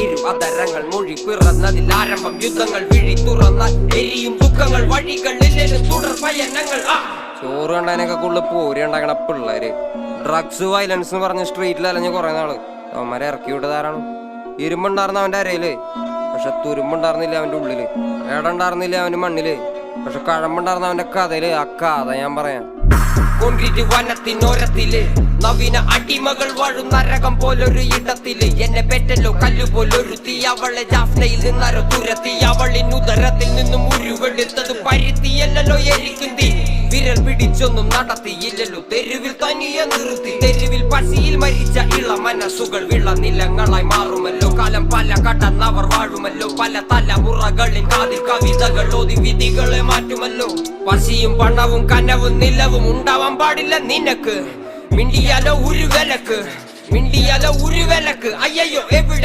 ഇരു അതരങ്ങൾ മൊഴി പിറന്നതിൽ ആരംഭം യുദ്ധങ്ങൾ വിഴി തുറന്നാൽ എരിയും ദുഃഖങ്ങൾ വഴികളിലും തുടർ പയനങ്ങൾ. ചോറ് കണ്ടതിനൊക്കെ കൂടുതൽ പോരി ഉണ്ടാക്കണ പിള്ളേര് ഡ്രഗ്സ് വയലൻസ് എന്ന് പറഞ്ഞ് സ്ട്രീറ്റിൽ അലഞ്ഞ് കുറെ നാള് അവന്മാരെ ഇറക്കി വിട്ടതാരാണ്? ഇരുമ്പുണ്ടായിരുന്ന അവന്റെ അരയില്, പക്ഷെ തുരുമ്പുണ്ടായിരുന്നില്ല അവന്റെ ഉള്ളില്. ഏടുണ്ടായിരുന്നില്ല അവന്റെ മണ്ണില്, പക്ഷെ കഴമ്പുണ്ടായിരുന്ന അവന്റെ കഥയില്. ആ കഥ ഞാൻ പറയാം. കൊണ്ടിട്ട് വനത്തിനോരത്തില് നവീന അടിമകൾ വാഴും നരകം പോലൊരു ഇടത്തില് എന്നെ പെറ്റല്ലോ കല്ലുപോലൊരു തീ. അവളെ ജാഫ്നയിൽ നിന്നാരോ തുരത്തി, അവളിനുദരത്തിൽ നിന്നും ഉരുവെടുത്തത് പരുത്തിയല്ലോ എരിക്കും തീ. വിരൽ പിടിച്ചൊന്നും നടത്തിയില്ലല്ലോ, തെരുവിൽ തനിയെ നിർത്തി. തെരുവിൽ പശിയിൽ മരിച്ച ഇള മനസ്സുകൾ വിളനിലങ്ങളായി മാറുമല്ലോ. കാലം പല കടന്നവർ വാഴുമല്ലോ. പല തലമുറകളിൽ കാതിൽ കവിതകൾ ഓതി വിധികളെ മാറ്റുമല്ലോ. പശിയും പണവും കനവും നിലവും ഉണ്ടാവാൻ പാടില്ല നിനക്ക്. മിണ്ടിയാലോ ഒരു വിലക്ക്, മിണ്ടിയാലോ ഒരു വിലക്ക്. അയ്യോ എവിടെ